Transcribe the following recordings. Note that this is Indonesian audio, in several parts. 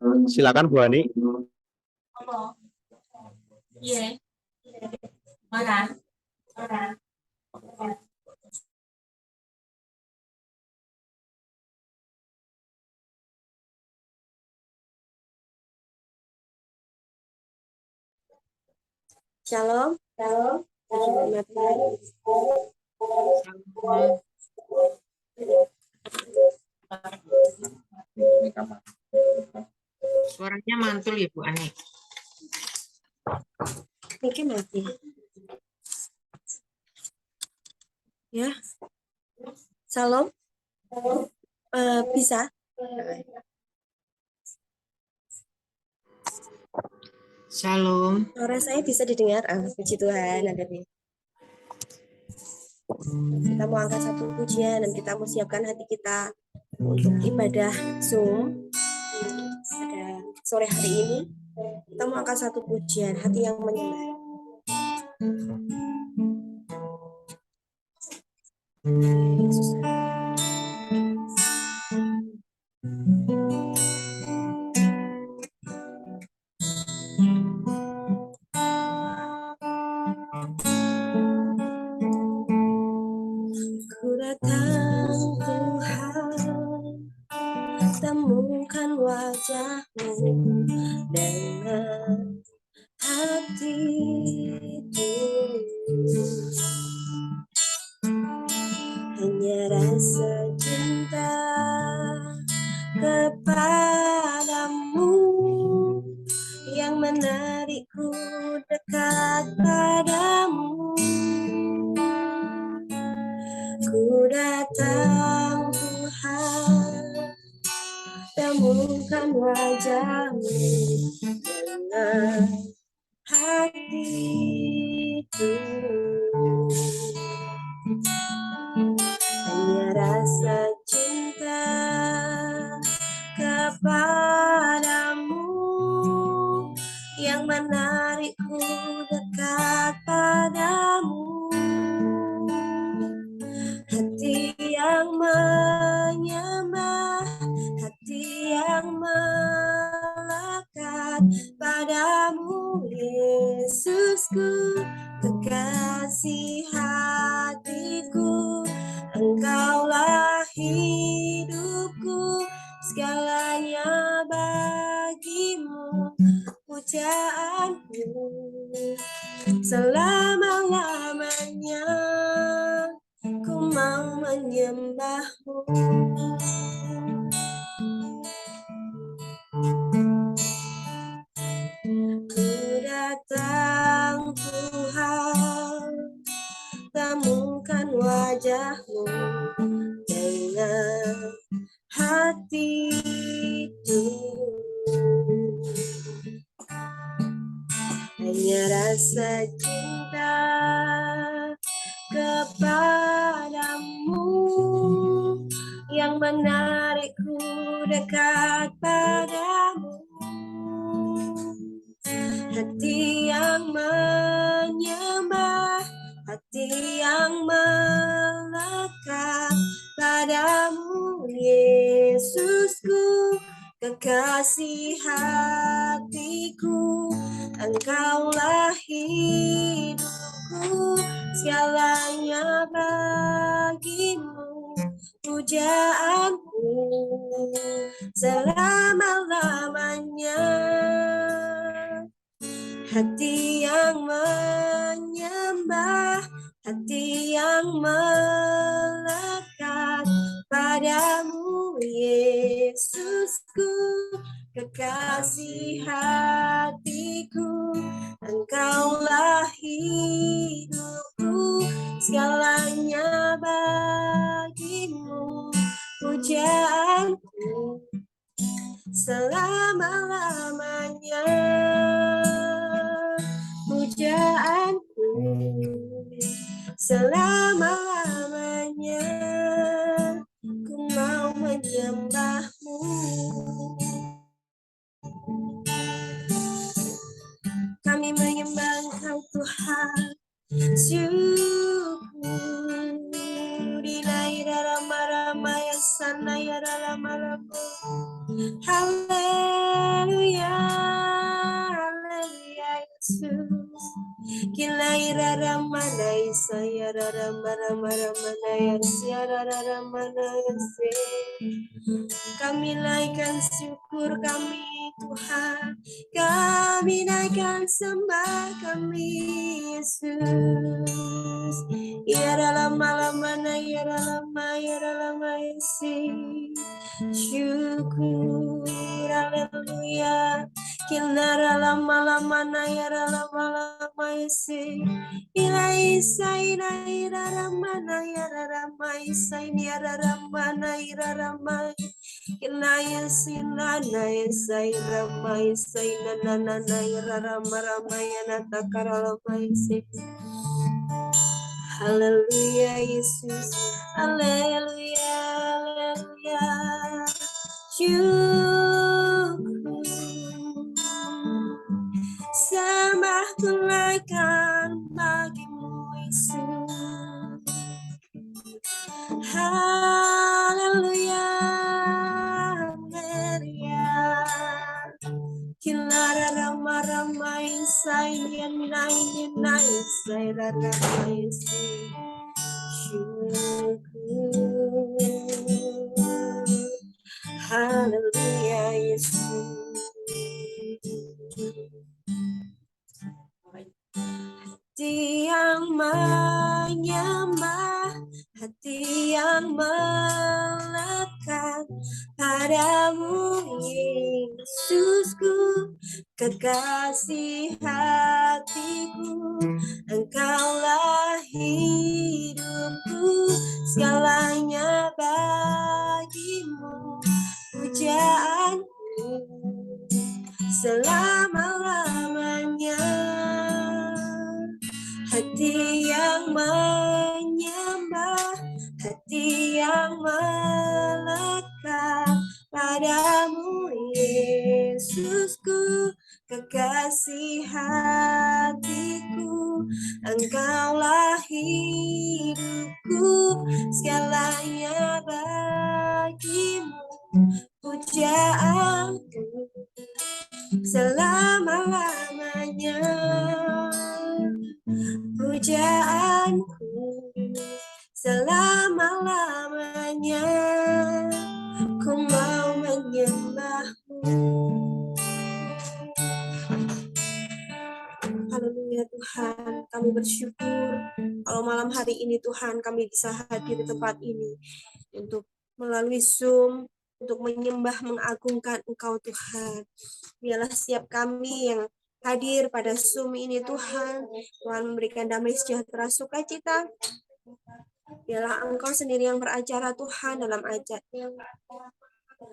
Silakan Bu Ani. Iya. Makan. Shalom. Shalom. Suaranya mantul ya Bu Ani. Mungkin nanti. Ya. Shalom. Bisa? Shalom. Suara saya bisa didengar? Puji Tuhan. Kita mau angkat satu pujian dan kita mau siapkan hati kita untuk ibadah Zoom pada sore hari ini. Kita mau angkat satu pujian, hati yang menyembah. Yesus. Ku datang Tuhan, temukan wajah-Mu dengan hati tulus, hanya rasa cinta kepadamu yang menarikku dekat padamu. Ku datang Tuhan, temukan wajah-Mu dengan hati tulus, hanya rasa cinta kepadamu yang menarikku dekat padamu. Hati yang menyembah, hati yang melekat padamu, Yesusku, kekasih hatiku. Engkaulah hidupku, segalanya bagimu, pujaanku selama-lamanya. Ku mau menyembah-Mu. Ku datang Tuhan, temukan wajah-Mu dengan hati tulus, hanya rasa cinta kepadamu yang menarikku dekat padamu. Hati yang menyembah, hati yang melekat padamu, Yesusku, kekasih hatiku. Engkaulah hidupku, segalanya bagimu, pujaanku selama-lamanya. Hati yang menyembah, hati yang melekat padamu, Yesusku, kekasih hatiku. Engkaulah hidupku, segalanya bagimu, pujaanku selama-lamanya. Pujaanku selama-lamanya. Ku mau menyembah-Mu. Kami menyembah Engkau Tuhan. Syukur dinai dalam ramai sana ya dalam malaku. Haleluya. Kilaira ramana isaya ramana ramana yasya ramana yasya. Kami naikkan syukur kami Tuhan, kami naikkan sembah kami Yesus. Ya dalam malam mana ya dalam isi syukur, haleluya. Kinara lama lama nayara lama lama isi ila isa ina ira rama nayara rama isa ina rama nayara rama ina isa ina isa rama isa ina nana nayara rama rama yana takara rama isi. Haleluya Yesus, haleluya, haleluya. Syukur, sembah tunaikan bagimu Yesus. Haleluya, haleluya. Kilara rama rama insai nai sai rama insai. Syukur, haleluya Yesus. Hati yang menyembah, hati yang melekat padamu Yesusku, kekasih hatiku, Engkaulah hidupku, segalanya bagimu, pujaanku selama-lamanya. Hati yang menyembah, hati yang melekat padamu Yesusku, kekasih hatiku, Engkaulah hidupku, segalanya bagimu, pujaanku selama-lamanya. Pujaanku selama-lamanya, ku mau menyembahmu. Haleluya Tuhan, kami bersyukur kalau malam hari ini Tuhan kami bisa hadir di tempat ini untuk melalui Zoom untuk menyembah mengagungkan Engkau Tuhan. Biarlah setiap kami yang hadir pada Zoom ini Tuhan, Tuhan memberikan damai sejahtera sukacita. Biarlah Engkau sendiri yang beracara Tuhan dalam ajar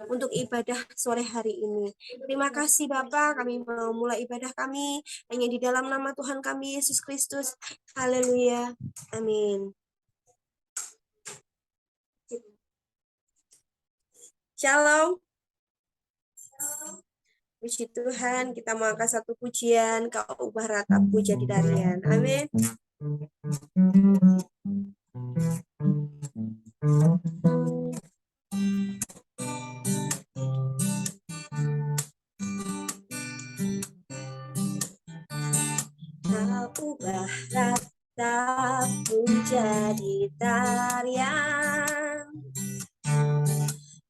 untuk ibadah sore hari ini. Terima kasih Bapa, kami mau mulai ibadah kami hanya di dalam nama Tuhan kami Yesus Kristus. Haleluya. Amin. Shalom. Puji Tuhan, kita mau angkat satu pujian, Kau ubah ratapku jadi tarian. Amin. Kau ubah ratapku jadi tarian,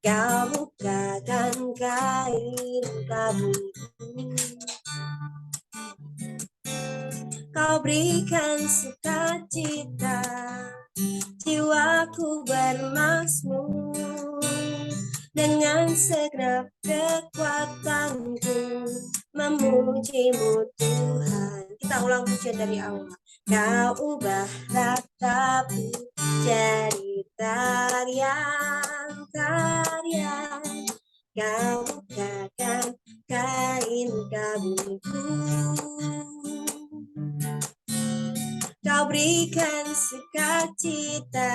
Kau bukakan kain kabutku, Kau berikan sukacita, jiwaku bermazmur, dengan segenap kekuatanku memujimu Tuhan. Kita ulang pujian dari awal. Kau ubah ratapku jadi tarian, tarian. Kau bukakan kain kabutku, Kau berikan sukacita,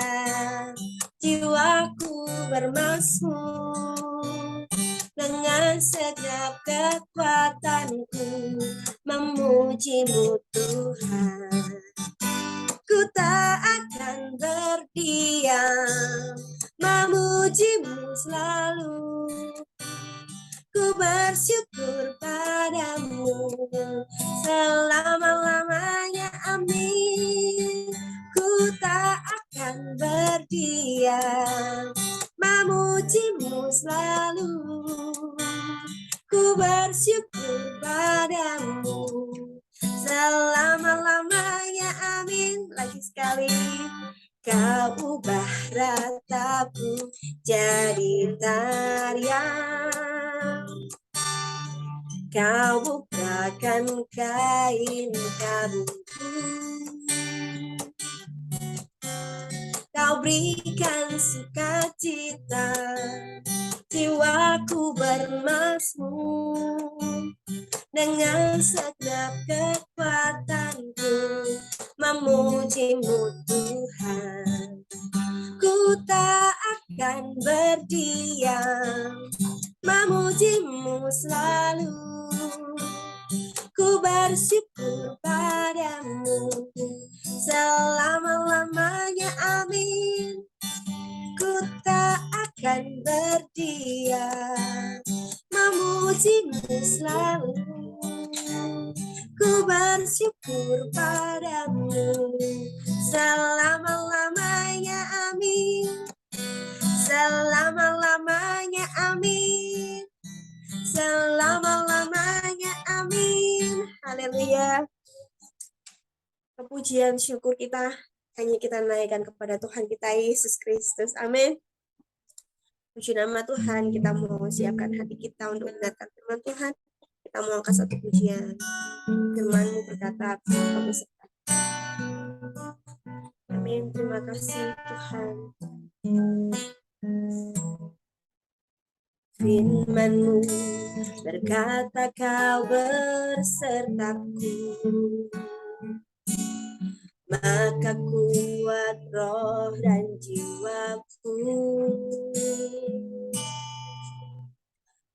jiwaku bermazmur, dengan segenap kekuatanku memujimu Tuhan. Ku tak akan berdiam, memujimu selalu. Ku bersyukur padamu selama-lamanya. sekali. Kau ubah ratapu jadi tarian. Kau bukakan kain kabungku. Kau berikan sukacita, jiwaku bermasmur. Dengan segenap kekuatanku memujimu Tuhan. Ku tak akan berdiam, memujimu selalu. Ku bersyukur padamu selama-lamanya, amin. Ku tak akan berdiam, memujimu selalu. Ku bersyukur padamu selama-lamanya, amin. Selama-lamanya, amin. Selama-lamanya, amin. Haleluya. Pujian syukur kita hanya kita naikkan kepada Tuhan kita Yesus Kristus. Amin. Puji nama Tuhan, kita mau siapkan hati kita untuk mendengarkan firman Tuhan. Kita mau angkat satu pujian. Firman-Mu berkata, kamu serta. Amin. Terima kasih Tuhan. Firman-Mu berkata, kau bersertaku, maka kuat roh dan jiwaku.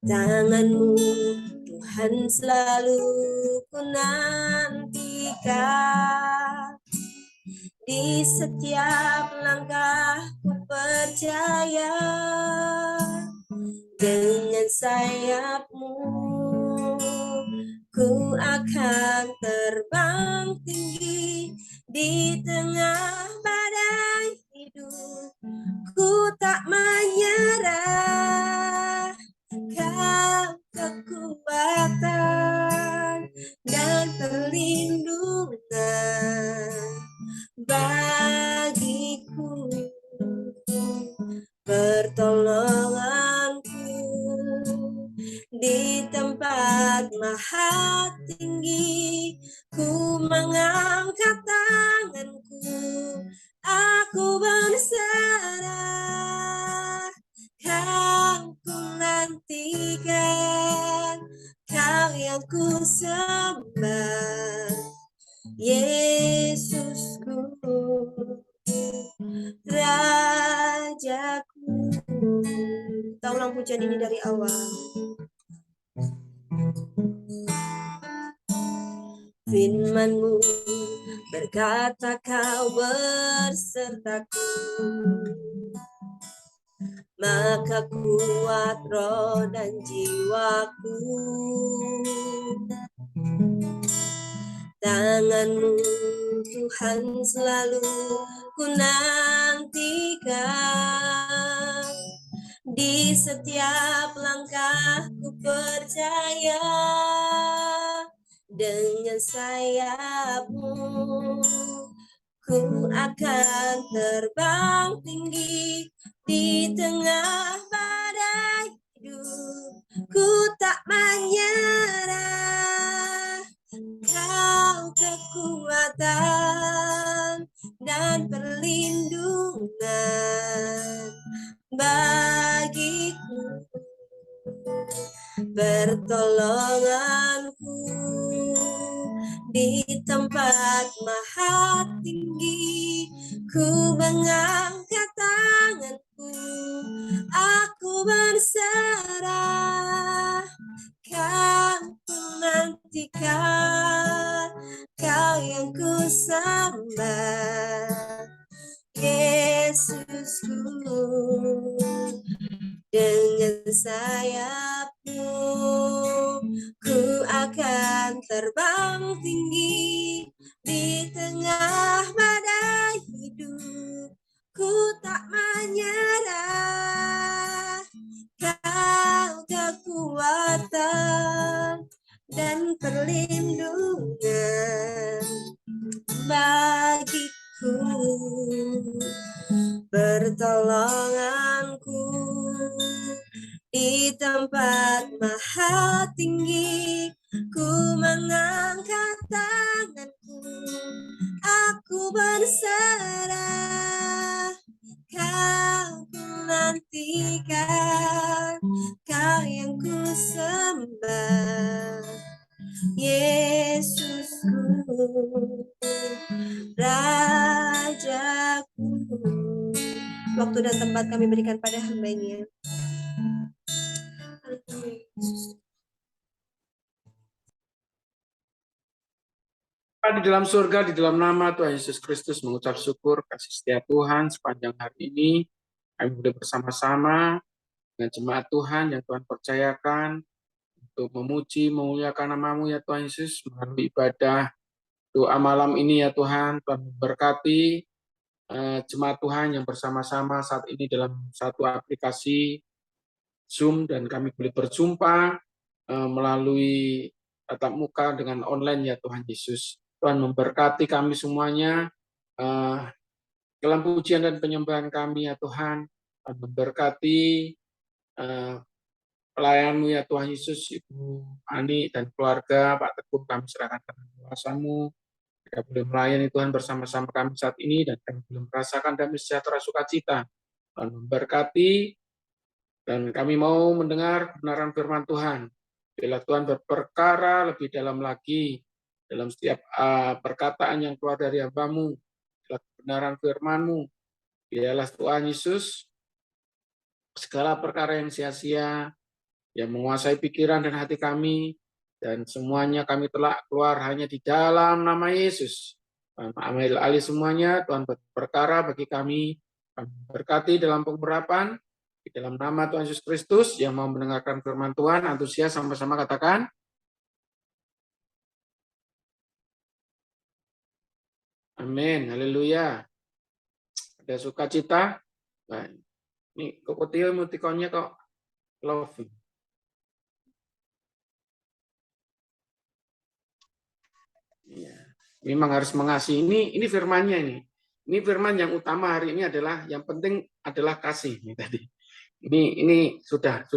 Tangan-Mu Tuhan selalu ku nantikan, di setiap langkah ku percaya. Dengan sayap-Mu ku akan terbang tinggi di tengah badai hidup. Ku tak menyerah, Kau kekuatan dan perlindungan bagiku, pertolonganku di tempat maha tinggi. Ku mengangkat tanganku, aku berserah. Kau ku nantikan, Kau yang ku sembah, Yesusku, Rajaku. Kita ulang pujian ini dari awal. Firman-Mu berkata, kau bersertaku, maka kuat roh dan jiwaku. Tangan-Mu Tuhan selalu ku nantikan, di setiap langkah ku percaya. Dengan sayap-Mu ku akan terbang tinggi di tengah badai hidup. Ku tak menyerah, Kau kekuatan dan perlindungan bagiku, pertolonganku di tempat maha tinggi. Ku mengangkat tanganku, aku berserah. Kau ku nantikan, Kau yang ku sembah, Yesusku. Dengan sayap-Mu ku akan terbang tinggi di tengah badai hidup. Ku tak menyerah, Kau kekuatan dan perlindungan bagiku, pertolonganku di tempat maha tinggi. Ku mengangkat tanganku, aku berserah. Kau ku nantikan, Kau yang ku sembah, Yesusku, Rajaku. Waktu dan tempat kami berikan pada hamba-Nya. Di dalam surga, di dalam nama Tuhan Yesus Kristus mengucap syukur kasih setia Tuhan sepanjang hari ini. Kami boleh bersama-sama dengan jemaat Tuhan yang Tuhan percayakan untuk memuji, memuliakan nama-Mu ya Tuhan Yesus melalui ibadah doa malam ini ya Tuhan. Tuhan memberkati jemaat Tuhan yang bersama-sama saat ini dalam satu aplikasi Zoom dan kami boleh berjumpa melalui tatap muka dengan online ya Tuhan Yesus. Tuhan memberkati kami semuanya dalam pujian dan penyembahan kami ya Tuhan. Tuhan memberkati pelayan-Mu ya Tuhan Yesus, Ibu Ani dan keluarga, Pak Teguh, kami serahkan dalam kuasa-Mu. Kita boleh melayani Tuhan bersama-sama kami saat ini dan kami boleh merasakan damai sejahtera sukacita. Tuhan memberkati dan kami mau mendengar kebenaran firman Tuhan. Bila Tuhan berperkara lebih dalam lagi dalam setiap perkataan yang keluar dari hamba-Mu, kebenaran firman-Mu, biarlah Tuhan Yesus segala perkara yang sia-sia, yang menguasai pikiran dan hati kami, dan semuanya kami telah keluar hanya di dalam nama Yesus. Ambil alih semuanya, Tuhan berperkara bagi kami berkati dalam pengurapan, di dalam nama Tuhan Yesus Kristus, yang mau mendengarkan firman Tuhan, antusias sama-sama katakan, amin, haleluya. Ada sukacita. Nah, ini kokotio emotikonnya kok love. Ya, memang harus mengasihi. Ini firmannya ini. Ini firman yang utama hari ini adalah yang penting adalah kasih ini tadi. Ini sudah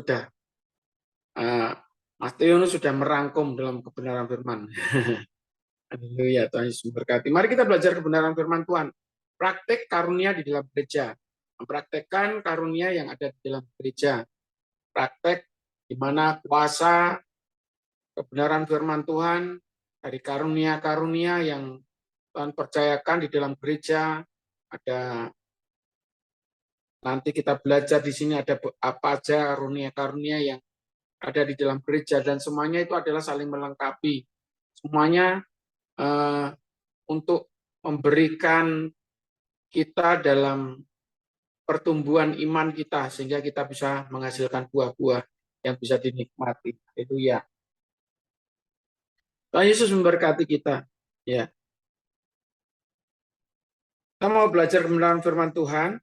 Mas Teo sudah merangkum dalam kebenaran firman. Haleluya, Tuhan Yesus memberkati. Mari kita belajar kebenaran firman Tuhan. Praktek karunia di dalam gereja. Mempraktekkan karunia yang ada di dalam gereja. Praktek di mana kuasa kebenaran firman Tuhan dari karunia-karunia yang Tuhan percayakan di dalam gereja. Ada nanti kita belajar di sini ada apa aja karunia-karunia yang ada di dalam gereja dan semuanya itu adalah saling melengkapi. Semuanya untuk memberikan kita dalam pertumbuhan iman kita sehingga kita bisa menghasilkan buah-buah yang bisa dinikmati. Itu ya. Tuhan Yesus memberkati kita. Ya. Kita mau belajar kebenaran firman Tuhan.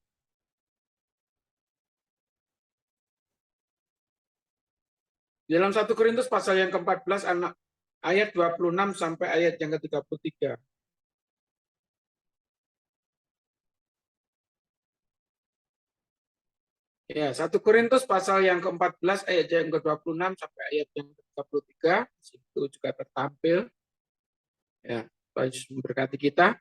Dalam 1 Korintus pasal yang ke-14 ayat 26 sampai ayat yang ke-33. Ya, 1 Korintus pasal yang ke-14 ayat yang ke-26 sampai ayat yang ke-33. Itu juga tertampil. Ya, Tuhan Yesus memberkati kita.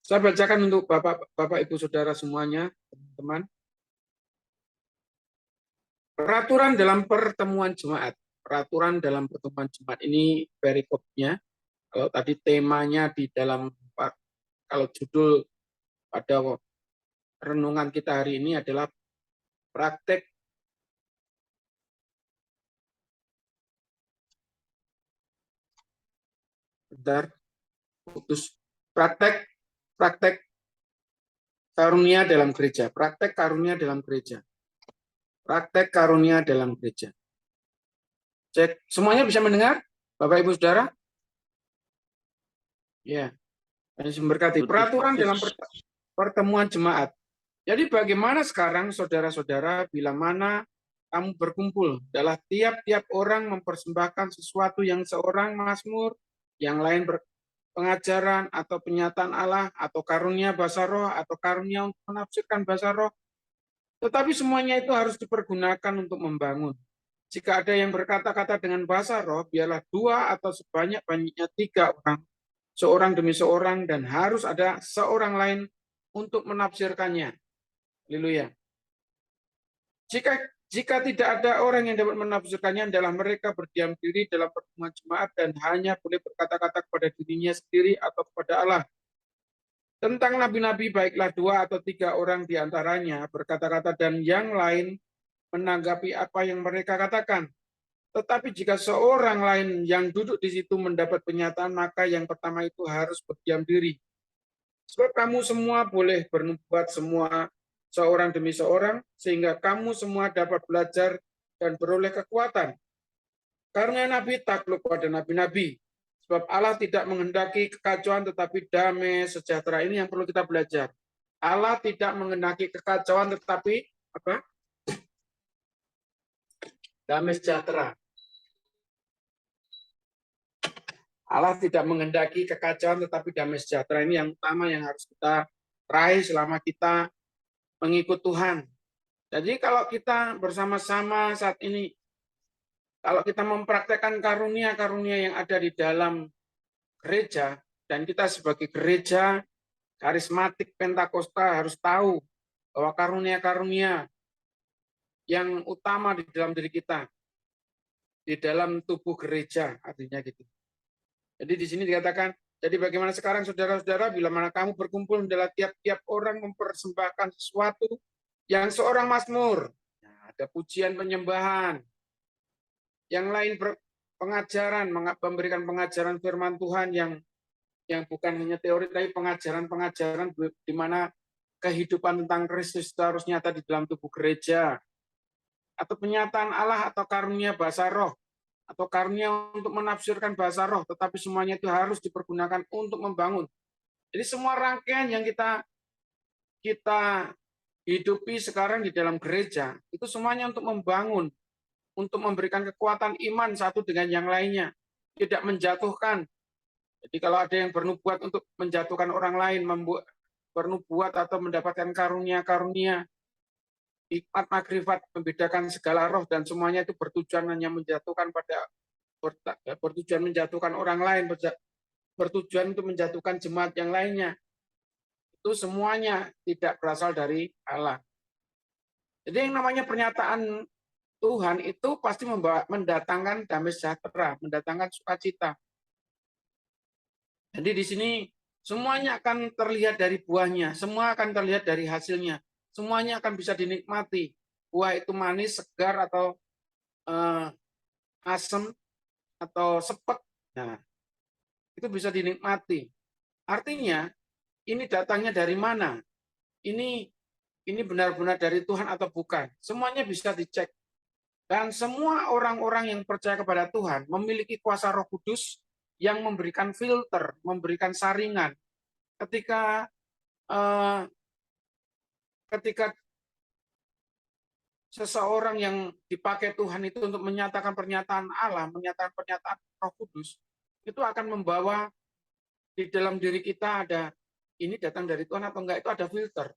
Saya bacakan untuk Bapak Ibu Saudara semuanya, teman-teman. Peraturan dalam pertemuan jemaat. Peraturan dalam pertemuan jemaat ini perikopnya. Kalau tadi temanya di dalam, kalau judul pada renungan kita hari ini adalah praktek praktek karunia dalam gereja. Praktek karunia dalam gereja. Praktek karunia dalam gereja. Cek, semuanya bisa mendengar? Bapak Ibu Saudara? Ya. Memberkati. Peraturan dalam pertemuan jemaat. Jadi bagaimana sekarang saudara-saudara bila mana kamu berkumpul adalah tiap-tiap orang mempersembahkan sesuatu yang seorang mazmur, yang lain pengajaran atau penyataan Allah atau karunia bahasa roh atau karunia untuk menafsirkan bahasa roh. Tetapi semuanya itu harus dipergunakan untuk membangun. Jika ada yang berkata-kata dengan bahasa roh, biarlah 2 atau sebanyak-banyaknya 3 orang, seorang demi seorang, dan harus ada seorang lain untuk menafsirkannya. Haleluya. Jika tidak ada orang yang dapat menafsirkannya, adalah mereka berdiam diri dalam pertemuan jemaat dan hanya boleh berkata-kata kepada dirinya sendiri atau kepada Allah. Tentang nabi-nabi, baiklah 2 atau 3 orang di antaranya berkata-kata dan yang lain menanggapi apa yang mereka katakan. Tetapi jika seorang lain yang duduk di situ mendapat penyataan, maka yang pertama itu harus berdiam diri. Sebab kamu semua boleh bernubuat semua seorang demi seorang, sehingga kamu semua dapat belajar dan beroleh kekuatan. Karena nabi takluk pada nabi-nabi. Sebab Allah tidak menghendaki kekacauan, tetapi damai sejahtera. Ini yang perlu kita belajar. Allah tidak menghendaki kekacauan, tetapi apa? Damai sejahtera. Allah tidak menghendaki kekacauan, tetapi damai sejahtera. Ini yang utama yang harus kita raih selama kita mengikut Tuhan. Jadi kalau kita bersama-sama saat ini, kalau kita mempraktekkan karunia-karunia yang ada di dalam gereja, dan kita sebagai gereja karismatik Pentakosta harus tahu bahwa karunia-karunia yang utama di dalam diri kita, di dalam tubuh gereja, artinya gitu. Jadi di sini dikatakan, jadi bagaimana sekarang saudara-saudara, bila mana kamu berkumpul adalah tiap-tiap orang mempersembahkan sesuatu yang seorang mazmur, nah, ada pujian penyembahan, yang lain pengajaran, memberikan pengajaran firman Tuhan yang bukan hanya teori, tapi pengajaran-pengajaran di mana kehidupan tentang Kristus itu harus nyata di dalam tubuh gereja, atau penyataan Allah atau karunia bahasa roh, atau karunia untuk menafsirkan bahasa roh, tetapi semuanya itu harus dipergunakan untuk membangun. Jadi semua rangkaian yang kita hidupi sekarang di dalam gereja, itu semuanya untuk membangun, untuk memberikan kekuatan iman satu dengan yang lainnya, tidak menjatuhkan. Jadi kalau ada yang bernubuat untuk menjatuhkan orang lain, bernubuat atau mendapatkan karunia-karunia, hikmat makrifat, membedakan segala roh, dan semuanya itu bertujuan hanya bertujuan menjatuhkan orang lain, bertujuan untuk menjatuhkan jemaat yang lainnya. Itu semuanya tidak berasal dari Allah. Jadi yang namanya pernyataan Tuhan itu pasti mendatangkan damai sejahtera, mendatangkan sukacita. Jadi di sini semuanya akan terlihat dari buahnya, semua akan terlihat dari hasilnya. Semuanya akan bisa dinikmati. Buah itu manis, segar, atau asam, atau sepet. Nah, itu bisa dinikmati. Artinya, ini datangnya dari mana? Ini benar-benar dari Tuhan atau bukan? Semuanya bisa dicek. Dan semua orang-orang yang percaya kepada Tuhan memiliki kuasa Roh Kudus yang memberikan filter, memberikan saringan. Ketika seseorang yang dipakai Tuhan itu untuk menyatakan pernyataan Allah, menyatakan pernyataan Roh Kudus, itu akan membawa di dalam diri kita ada, ini datang dari Tuhan atau enggak, itu ada filter.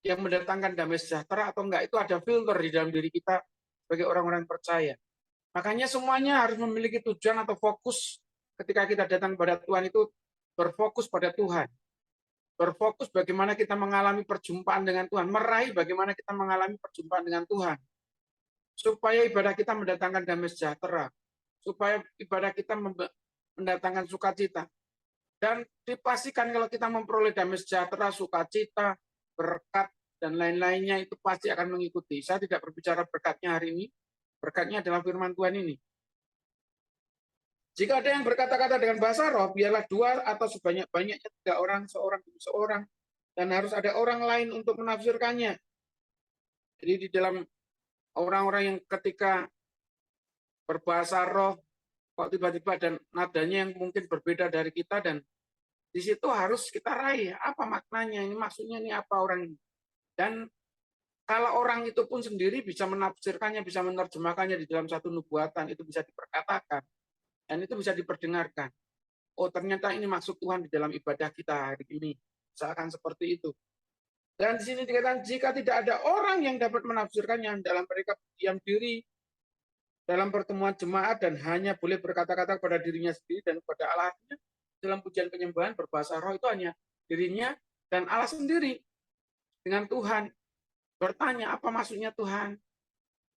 Yang mendatangkan damai sejahtera atau enggak, itu ada filter di dalam diri kita sebagai orang-orang percaya. Makanya semuanya harus memiliki tujuan atau fokus ketika kita datang kepada Tuhan itu berfokus pada Tuhan. Berfokus bagaimana kita mengalami perjumpaan dengan Tuhan, meraih bagaimana kita mengalami perjumpaan dengan Tuhan, supaya ibadah kita mendatangkan damai sejahtera, supaya ibadah kita mendatangkan sukacita. Dan dipastikan kalau kita memperoleh damai sejahtera, sukacita, berkat, dan lain-lainnya itu pasti akan mengikuti. Saya tidak berbicara berkatnya hari ini, berkatnya adalah firman Tuhan ini. Jika ada yang berkata-kata dengan bahasa roh, biarlah 2 atau sebanyak-banyaknya 3 orang, seorang demi seorang, dan harus ada orang lain untuk menafsirkannya. Jadi di dalam orang-orang yang ketika berbahasa roh, kok tiba-tiba dan nadanya yang mungkin berbeda dari kita, dan di situ harus kita raih apa maknanya, ini maksudnya ini apa orang ini. Dan kalau orang itu pun sendiri bisa menafsirkannya, bisa menerjemahkannya di dalam satu nubuatan, itu bisa diperkatakan. Dan itu bisa diperdengarkan. oh ternyata ini maksud Tuhan di dalam ibadah kita hari ini. Misalkan seperti itu. Dan di sini dikatakan jika tidak ada orang yang dapat menafsirkannya dalam mereka diam diri dalam pertemuan jemaat dan hanya boleh berkata-kata kepada dirinya sendiri dan kepada Allahnya dalam pujian penyembahan berbahasa roh itu hanya dirinya dan Allah sendiri dengan Tuhan. Bertanya apa maksudnya Tuhan?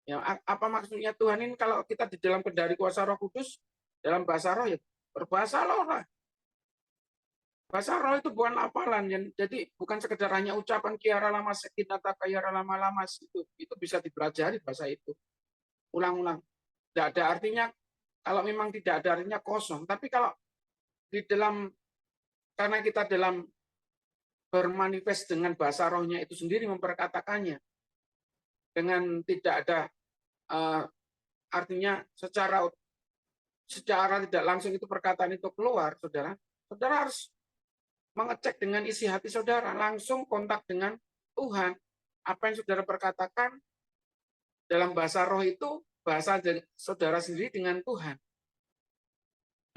Ya, apa maksudnya Tuhan ini kalau kita di dalam kendali kuasa Roh Kudus dalam bahasa roh ya berbahasa roh lah. Bahasa roh itu bukan hafalan, jadi bukan sekedar hanya ucapan kiara lama sekinata kiara lama lama itu bisa dipelajari bahasa itu. Ulang-ulang. Tidak ada artinya, kalau memang tidak ada artinya kosong. Tapi kalau di dalam, karena kita dalam bermanifest dengan bahasa rohnya itu sendiri memperkatakannya, dengan tidak ada artinya secara tidak langsung itu perkataan itu keluar, saudara harus mengecek dengan isi hati saudara, langsung kontak dengan Tuhan. Apa yang saudara perkatakan dalam bahasa roh itu bahasa dari saudara sendiri dengan Tuhan.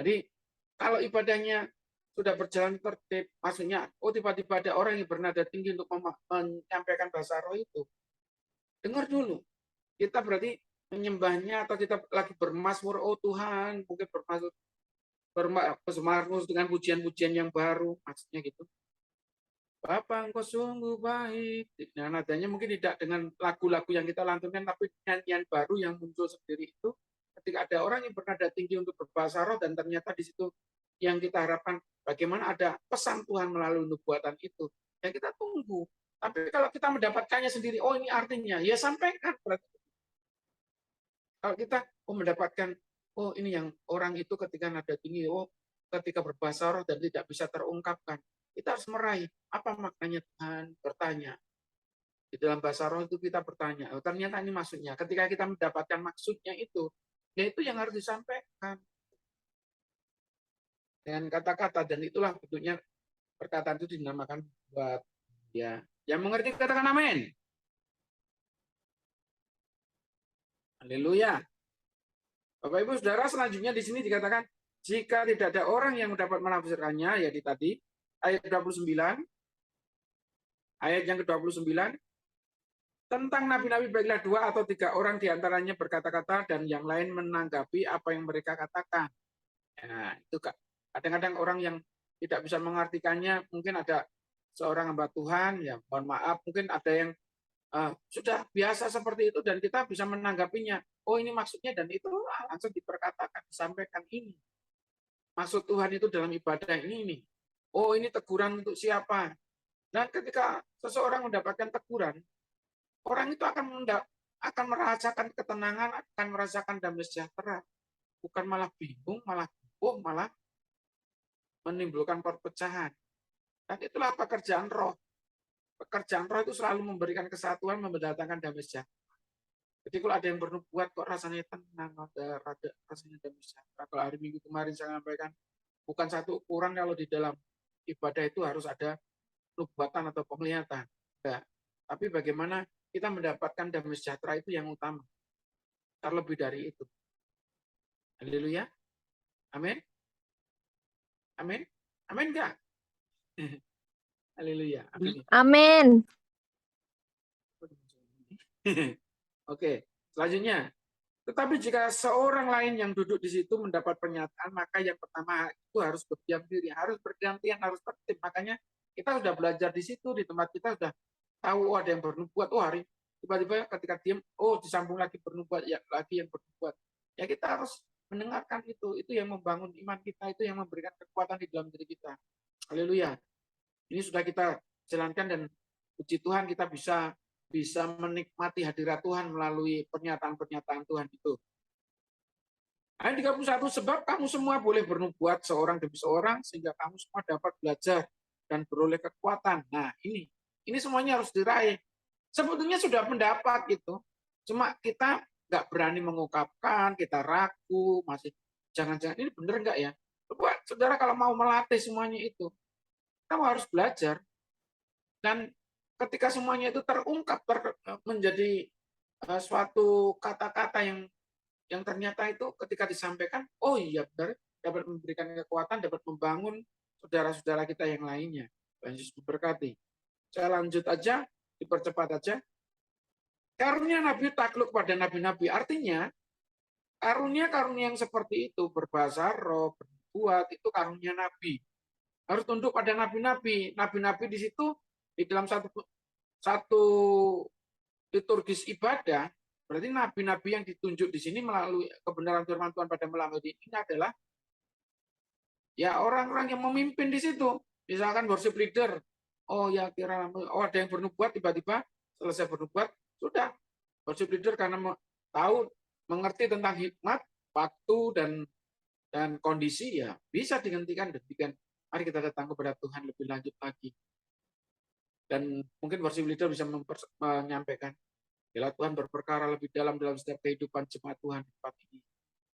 Jadi kalau ibadahnya sudah berjalan tertib, maksudnya tiba-tiba ada orang yang bernada tinggi untuk menyampaikan bahasa roh itu, dengar dulu. Kita berarti menyembahnya atau kita lagi bermazmur, Tuhan, mungkin bermazmur dengan pujian-pujian yang baru, maksudnya gitu. Bapa engkau sungguh baik. Nah, nadanya mungkin tidak dengan lagu-lagu yang kita lantunkan, tapi nyanyian baru yang muncul sendiri itu ketika ada orang yang bernada tinggi untuk berbahasa roh dan ternyata di situ yang kita harapkan bagaimana ada pesan Tuhan melalui nubuatan itu. Ya kita tunggu. Tapi kalau kita mendapatkannya sendiri, ini artinya, ya sampaikan. Kalau kita mendapatkan, ini yang orang itu ketika nada tinggi, ketika berbahasa roh dan tidak bisa terungkapkan. Kita harus meraih apa maknanya Tuhan, bertanya. Di dalam bahasa roh itu kita bertanya, ternyata ini maksudnya. Ketika kita mendapatkan maksudnya itu, ya itu yang harus disampaikan. Dengan kata-kata, dan itulah bentuknya perkataan itu dinamakan buat ya. Yang mengerti katakan amin. Haleluya. Bapak Ibu Saudara, selanjutnya di sini dikatakan jika tidak ada orang yang dapat menafsirkannya, ya di tadi ayat 29, ayat yang ke-29, tentang nabi-nabi baiklah 2 atau 3 orang diantaranya berkata-kata dan yang lain menanggapi apa yang mereka katakan. Nah, itu kadang-kadang orang yang tidak bisa mengartikannya, mungkin ada seorang hamba Tuhan, ya mohon maaf, mungkin ada yang sudah biasa seperti itu dan kita bisa menanggapinya. Ini maksudnya dan itu langsung diperkatakan, disampaikan ini. Maksud Tuhan itu dalam ibadah ini. Ini teguran untuk siapa? Dan ketika seseorang mendapatkan teguran, orang itu akan merasakan ketenangan, akan merasakan damai sejahtera. Bukan malah bingung, malah gugup, malah menimbulkan perpecahan. Dan itulah pekerjaan roh. Pekerjaan roh itu selalu memberikan kesatuan, mendatangkan damai sejahtera. Jadi kalau ada yang bernubuat kok rasanya tenang, ada rasanya damai sejahtera. Kalau hari Minggu kemarin saya sampaikan, bukan satu ukuran kalau di dalam ibadah itu harus ada nubuatan atau penglihatan. Nah, tapi bagaimana kita mendapatkan damai sejahtera itu yang utama. Terlebih dari itu. Haleluya. Amin. Amin. Amin enggak? Haleluya. Amin. Amin. Oke, selanjutnya. Tetapi jika seorang lain yang duduk di situ mendapat pernyataan, maka yang pertama itu harus berdiam diri, harus bergantian, harus tertib. Makanya kita sudah belajar di situ, di tempat kita sudah tahu ada yang bernubuat. Hari tiba-tiba ketika diam, disambung lagi bernubuat, ya lagi yang bernubuat. Ya kita harus mendengarkan itu yang membangun iman kita, itu yang memberikan kekuatan di dalam diri kita. Haleluya. Ini sudah kita jalankan dan puji Tuhan kita bisa menikmati hadirat Tuhan melalui pernyataan-pernyataan Tuhan itu. Ayat 31, sebab kamu semua boleh bernubuat seorang demi seorang, sehingga kamu semua dapat belajar dan beroleh kekuatan. Nah, ini semuanya harus diraih. Sebetulnya sudah mendapat gitu. Cuma kita nggak berani mengungkapkan, kita ragu, masih jangan-jangan ini benar nggak ya? Buat saudara kalau mau melatih semuanya itu, kamu harus belajar. Dan ketika semuanya itu terungkap menjadi suatu kata-kata yang ternyata itu ketika disampaikan, iya benar, dapat memberikan kekuatan, dapat membangun saudara-saudara kita yang lainnya. Tuhan Yesus memberkati. Saya lanjut aja, dipercepat aja. Karunia Nabi takluk pada nabi-nabi. Artinya, karunia-karunia yang seperti itu, berbahasa roh, berbuat, itu karunia Nabi. Harus tunduk pada nabi-nabi. Nabi-nabi di situ, di dalam satu liturgis ibadah, berarti nabi-nabi yang ditunjuk di sini melalui kebenaran firman Tuhan pada melalui ini adalah ya orang-orang yang memimpin di situ. Misalkan worship leader, ada yang bernubuat, tiba-tiba selesai bernubuat, sudah worship leader karena tahu mengerti tentang hikmat, waktu dan kondisi, ya bisa dihentikan. Demikian, mari kita datang kepada Tuhan lebih lanjut lagi. Dan mungkin worship leader bisa menyampaikan, bila Tuhan berperkara lebih dalam setiap kehidupan jemaat Tuhan di tempat ini.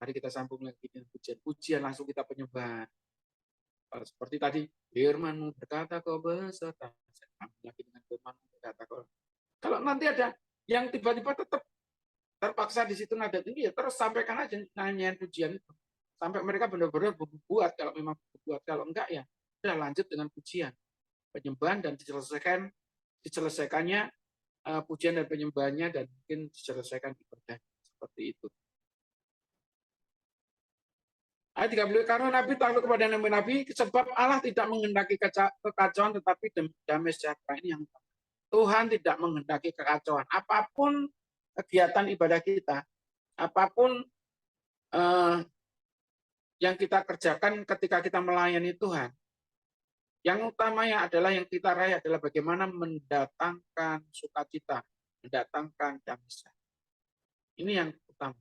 Mari kita sambung lagi dengan pujian langsung kita penyembahan. Seperti tadi, firman-Mu berkata kau besar, lagi dengan firman-Mu berkata kau. Kalau nanti ada yang tiba-tiba tetap terpaksa di situ nada tinggi, ya terus sampaikan aja nyanyian pujian itu. Sampai mereka benar-benar berbuat, kalau memang berbuat. Kalau enggak, ya sudah lanjut dengan pujian. Penyembahan dan diselesaikannya pujian dan penyembahannya, dan mungkin diselesaikan ibadah seperti itu. Ayat 30, karena Nabi takluk kepada nabi-nabi, sebab Allah tidak menghendaki kekacauan, tetapi damai sejahtera. Ini yang Tuhan tidak menghendaki kekacauan. Apapun kegiatan ibadah kita, apapun yang kita kerjakan ketika kita melayani Tuhan, yang utamanya adalah yang kita raih adalah bagaimana mendatangkan sukacita, mendatangkan damai sejahtera. Ini yang utama.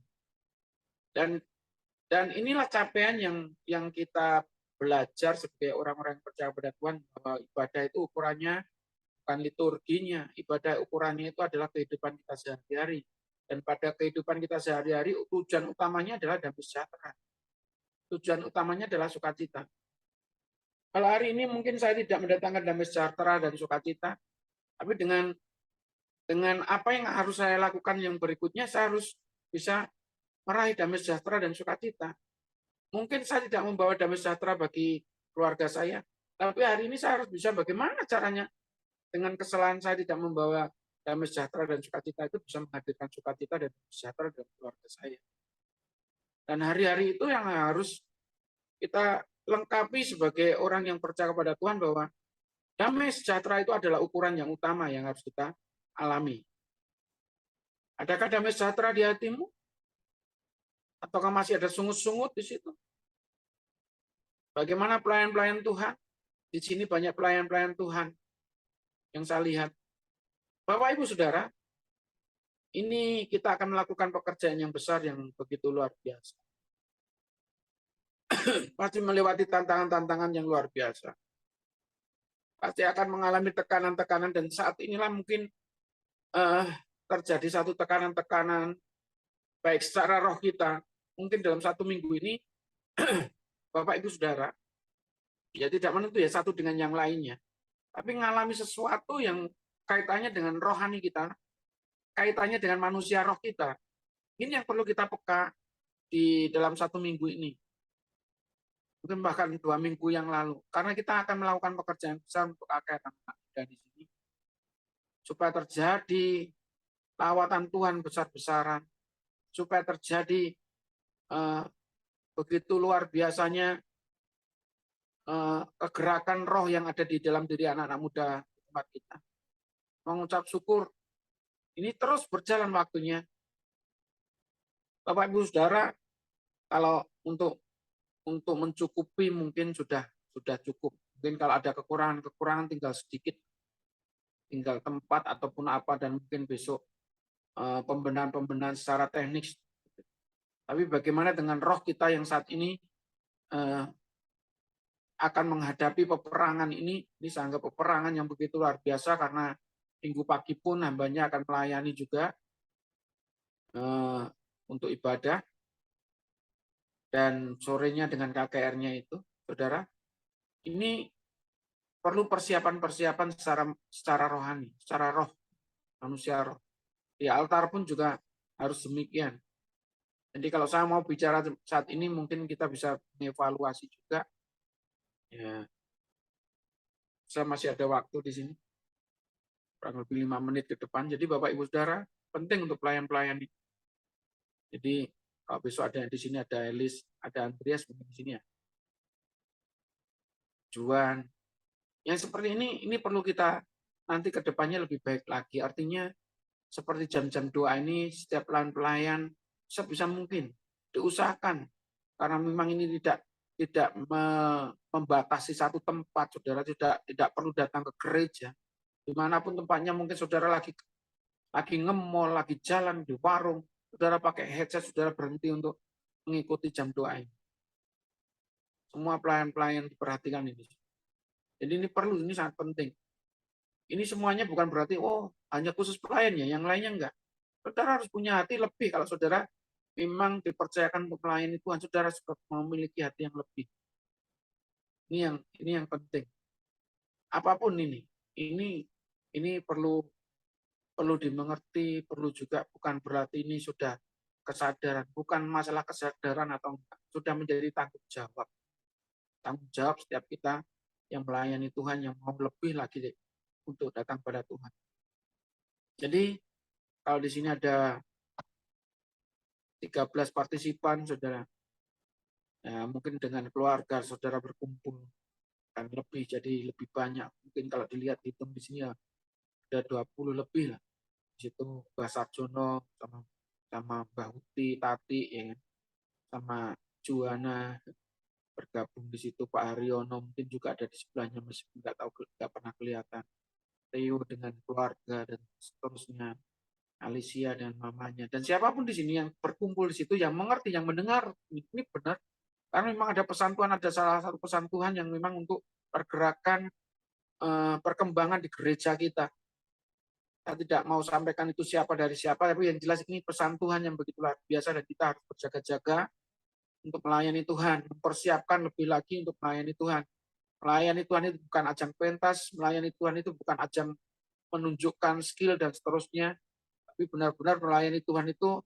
Dan inilah capaian yang kita belajar sebagai orang-orang yang percaya pada Tuhan, bahwa ibadah itu ukurannya bukan liturginya, ibadah ukurannya itu adalah kehidupan kita sehari-hari. Dan pada kehidupan kita sehari-hari, tujuan utamanya adalah damai sejahtera. Tujuan utamanya adalah sukacita. Kalau hari ini mungkin saya tidak mendatangkan damai sejahtera dan sukacita, tapi dengan apa yang harus saya lakukan yang berikutnya, saya harus bisa meraih damai sejahtera dan sukacita. Mungkin saya tidak membawa damai sejahtera bagi keluarga saya, tapi hari ini saya harus bisa bagaimana caranya dengan kesalahan saya tidak membawa damai sejahtera dan sukacita itu bisa menghadirkan sukacita dan damai sejahtera dalam keluarga saya. Dan hari-hari itu yang harus kita lengkapi sebagai orang yang percaya kepada Tuhan, bahwa damai sejahtera itu adalah ukuran yang utama yang harus kita alami. Adakah damai sejahtera di hatimu? Ataukah masih ada sungut-sungut di situ? Bagaimana pelayan-pelayan Tuhan? Di sini banyak pelayan-pelayan Tuhan yang saya lihat. Bapak, Ibu, Saudara, ini kita akan melakukan pekerjaan yang besar, yang begitu luar biasa. Pasti melewati tantangan-tantangan yang luar biasa. Pasti akan mengalami tekanan-tekanan, dan saat inilah mungkin terjadi satu tekanan-tekanan, baik secara roh kita, mungkin dalam 1 minggu ini, Bapak, Ibu, Saudara, ya tidak menentu ya satu dengan yang lainnya, tapi mengalami sesuatu yang kaitannya dengan rohani kita, kaitannya dengan manusia roh kita. Ini yang perlu kita peka di dalam 1 minggu ini. Mungkin bahkan 2 minggu yang lalu. Karena kita akan melakukan pekerjaan besar untuk anak-anak muda di sini. Supaya terjadi lawatan Tuhan besar-besaran. Supaya terjadi begitu luar biasanya kegerakan roh yang ada di dalam diri anak-anak muda di tempat kita. Mengucap syukur, ini terus berjalan waktunya. Bapak, Ibu, Saudara, kalau untuk mencukupi mungkin sudah cukup. Mungkin kalau ada kekurangan tinggal sedikit, tinggal tempat ataupun apa, dan mungkin besok pembenahan secara teknis. Tapi bagaimana dengan roh kita yang saat ini akan menghadapi peperangan ini saya anggap peperangan yang begitu luar biasa, karena minggu pagi pun hambanya akan melayani juga untuk ibadah, dan sorenya dengan KKR-nya itu, Saudara, ini perlu persiapan-persiapan secara rohani, secara roh, manusia roh. Di altar pun juga harus demikian. Jadi kalau saya mau bicara saat ini mungkin kita bisa mengevaluasi juga. Ya, saya masih ada waktu di sini, kurang lebih 5 menit ke depan. Jadi Bapak Ibu Saudara, penting untuk pelayan-pelayan ini. Jadi kalau besok ada di sini ada Elis, ada Andreas mungkin di sini ya. Juan. Yang seperti ini perlu kita nanti ke depannya lebih baik lagi. Artinya seperti jam-jam doa ini setiap pelayan-pelayan sebisa mungkin diusahakan karena memang ini tidak membatasi satu tempat, saudara tidak perlu datang ke gereja dimanapun tempatnya. Mungkin saudara lagi nge-mall, lagi jalan di warung, saudara pakai headset, saudara berhenti untuk mengikuti jam doa ini. Semua pelayan-pelayan diperhatikan ini. Jadi ini perlu, ini sangat penting. Ini semuanya bukan berarti hanya khusus pelayan ya, yang lainnya enggak. Saudara harus punya hati lebih kalau saudara memang dipercayakan untuk melayani Tuhan, saudara juga memiliki hati yang lebih. Ini yang penting. Apapun ini perlu dimengerti, perlu juga bukan berarti ini sudah kesadaran, bukan masalah kesadaran atau enggak, sudah menjadi tanggung jawab. Tanggung jawab setiap kita yang melayani Tuhan, yang mau lebih lagi untuk datang pada Tuhan. Jadi kalau di sini ada 13 partisipan, saudara, ya, mungkin dengan keluarga saudara berkumpul kan jadi lebih banyak. Mungkin kalau dilihat hitung di sini ya ada 20 lebih lah. Di situ Mbak Sarjono sama Mbak Huti, Tati, ya, sama Juana bergabung di situ. Pak Haryono mungkin juga ada di sebelahnya meskipun nggak pernah kelihatan. Theo dengan keluarga dan seterusnya, Alicia dan mamanya, dan siapapun di sini yang berkumpul di situ, yang mengerti, yang mendengar, ini benar. Karena memang ada pesan Tuhan, ada salah satu pesan Tuhan yang memang untuk pergerakan perkembangan di gereja kita. Saya tidak mau sampaikan itu siapa dari siapa, tapi yang jelas ini pesan Tuhan yang begitu luar biasa dan kita harus berjaga-jaga untuk melayani Tuhan, mempersiapkan lebih lagi untuk melayani Tuhan. Melayani Tuhan itu bukan ajang pentas, melayani Tuhan itu bukan ajang menunjukkan skill dan seterusnya, tapi benar-benar melayani Tuhan itu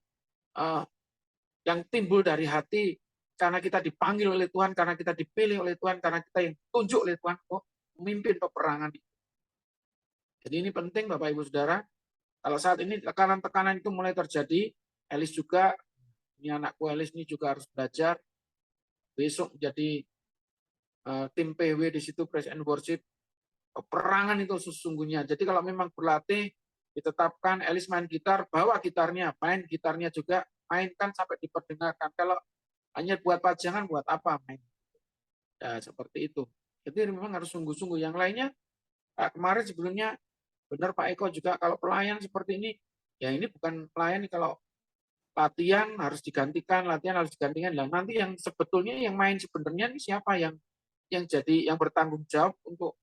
yang timbul dari hati karena kita dipanggil oleh Tuhan, karena kita dipilih oleh Tuhan, karena kita yang ditunjuk oleh Tuhan untuk memimpin peperangan. Jadi ini penting Bapak Ibu Saudara. Kalau saat ini tekanan-tekanan itu mulai terjadi, Elis juga, ini anakku Elis ini juga harus belajar. Besok jadi tim PW di situ, Praise and Worship, peperangan itu sesungguhnya. Jadi kalau memang berlatih, ditetapkan Elis main gitar, bawa gitarnya, main gitarnya juga, mainkan sampai diperdengarkan. Kalau hanya buat pajangan, buat apa main? Ya, seperti itu. Jadi memang harus sungguh-sungguh. Yang lainnya, kemarin sebelumnya, benar Pak Eko juga, kalau pelayan seperti ini, ya ini bukan pelayan, kalau latihan harus digantikan, Dan nanti yang sebetulnya yang main sebenarnya ini siapa yang bertanggung jawab untuk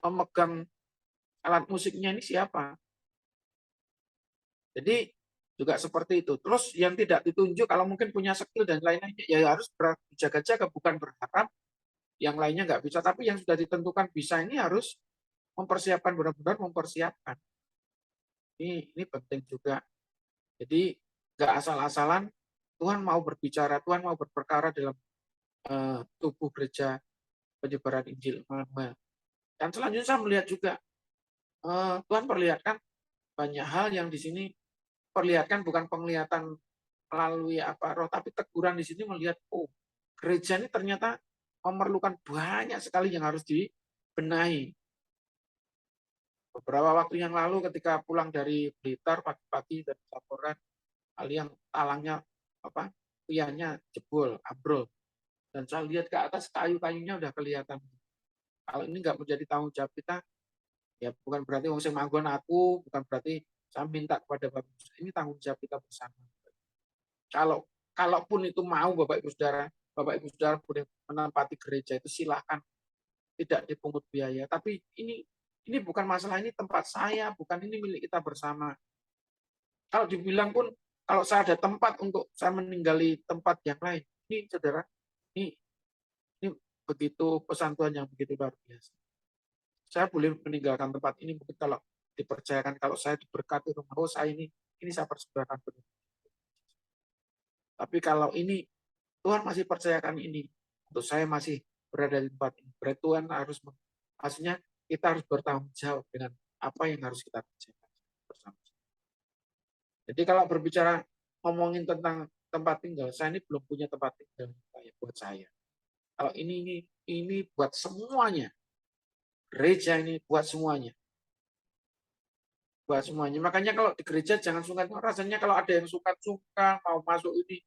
memegang alat musiknya ini siapa? Jadi juga seperti itu. Terus yang tidak ditunjuk kalau mungkin punya skill dan lain-lainnya ya harus berjaga-jaga, bukan berharap yang lainnya nggak bisa, tapi yang sudah ditentukan bisa ini harus mempersiapkan, benar-benar mempersiapkan. Ini penting juga. Jadi nggak asal-asalan Tuhan mau berbicara, Tuhan mau berperkara dalam tubuh gereja penyebaran Injil Immanuel. Dan selanjutnya saya melihat juga Tuhan perlihatkan banyak hal yang di sini perlihatkan, bukan penglihatan melalui roh, tapi teguran di sini melihat gereja ini ternyata memerlukan banyak sekali yang harus dibenahi. Beberapa waktu yang lalu ketika pulang dari Blitar pagi-pagi dan laporan hal yang talangnya tiangnya jebol, ambrol, dan saya lihat ke atas kayu-kayunya udah kelihatan. Kalau ini nggak menjadi tanggung jawab kita, ya bukan berarti saya manggon aku, bukan berarti saya minta kepada Bapak Ibu. Ini tanggung jawab kita bersama. Kalaupun itu mau Bapak Ibu Saudara boleh menempati gereja itu silahkan, tidak dipungut biaya. Tapi ini bukan masalah, ini tempat saya, bukan, ini milik kita bersama. Kalau dibilang pun, kalau saya ada tempat untuk saya meninggali tempat yang lain, ini saudara, ini begitu pesan Tuhan yang begitu luar biasa. Saya boleh meninggalkan tempat ini mungkin kalau dipercayakan, kalau saya diberkati rumah saya ini saya persembahkan benar. Tapi kalau ini, Tuhan masih percayakan ini, untuk saya masih berada di tempat ini. Berarti Tuhan harus, maksudnya kita harus bertanggung jawab dengan apa yang harus kita kerjakan bersama. Jadi kalau berbicara ngomongin tentang tempat tinggal, saya ini belum punya tempat tinggal buat saya. Kalau ini buat semuanya. Gereja ini buat semuanya. Buat semuanya. Makanya kalau di gereja jangan sungkan. Rasanya kalau ada yang sungkan-sungkan, mau masuk ini,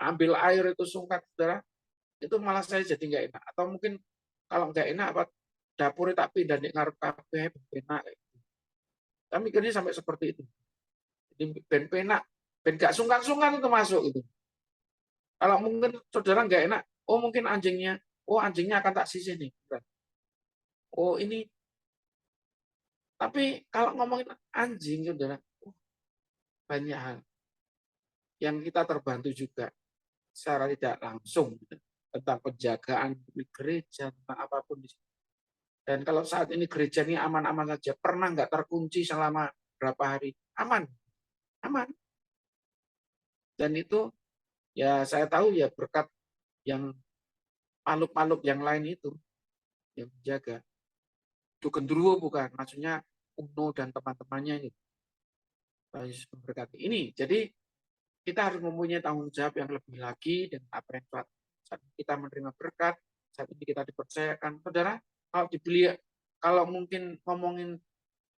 ambil air itu sungkan, saudara, itu malah saya jadi nggak enak. Atau mungkin kalau nggak enak, apa dapur tak pindah di ngarep kafe, enak. Kami mikirnya sampai seperti itu. Jadi ben penak, ben gak sungkan-sungkan itu masuk itu. Kalau mungkin saudara nggak enak, oh mungkin anjingnya akan tak sisih nih. Oh ini, tapi kalau ngomongin anjing, saudara, banyak hal yang kita terbantu juga secara tidak langsung gitu, tentang penjagaan di gereja, tentang apapun di sini. Dan kalau saat ini gereja ini aman-aman saja, pernah nggak terkunci selama berapa hari? Aman, aman. Dan itu ya saya tahu ya berkat yang makhluk-makhluk yang lain itu yang menjaga. Itu genderuwo bukan, maksudnya Uno dan teman-temannya ini. Yesus memberkati ini. Jadi kita harus mempunyai tanggung jawab yang lebih lagi dengan apa yang saat kita menerima berkat, saat ini kita dipercayakan. Saudara, kalau mungkin ngomongin